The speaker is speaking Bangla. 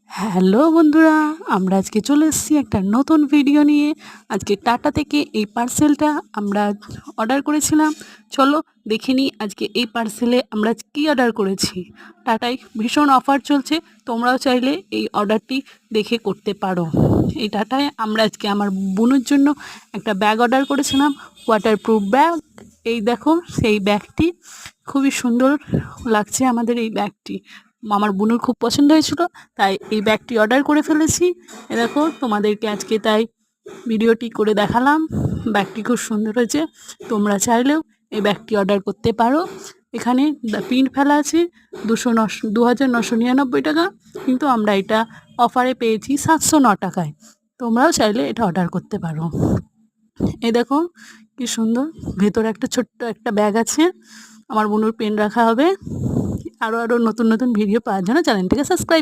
হ্যালো বন্ধুরা, আমরা আজকে চলে এসেছি একটা নতুন ভিডিও নিয়ে। আজকে টাটা থেকে এই পার্সেলটা আমরা অর্ডার করেছিলাম। চলো দেখে নিই আজকে এই পার্সেলে আমরা কি অর্ডার করেছি। টাটায় ভীষণ অফার চলছে, তোমরাও চাইলে এই অর্ডারটি দেখে করতে পারো। এই টাটায় আমরা আজকে আমার বোনের জন্য একটা ব্যাগ অর্ডার করেছিলাম, ওয়াটারপ্রুফ ব্যাগ। এই দেখো সেই ব্যাগটি, খুবই সুন্দর লাগছে আমাদের এই ব্যাগটি। আমার বোনের খুব পছন্দ হয়েছিল, তাই এই ব্যাগটি অর্ডার করে ফেলেছি। এ দেখো তোমাদেরকে আজকে তাই ভিডিওটি করে দেখালাম। ব্যাগটি খুব সুন্দর হয়েছে, তোমরা চাইলেও এই ব্যাগটি অর্ডার করতে পারো। এখানে প্রিন্ট ফেলা আছে 2999 টাকা, কিন্তু আমরা এটা অফারে পেয়েছি 709 টাকায়। তোমরাও চাইলে এটা অর্ডার করতে পারো। এই দেখো কি সুন্দর, ভেতরে একটা ছোট্ট একটা ব্যাগ আছে, আমার বোনের পেন রাখা হবে। আরও নতুন নতুন ভিডিও পাওয়ার জন্য চ্যানেলটিকে সাবস্ক্রাইব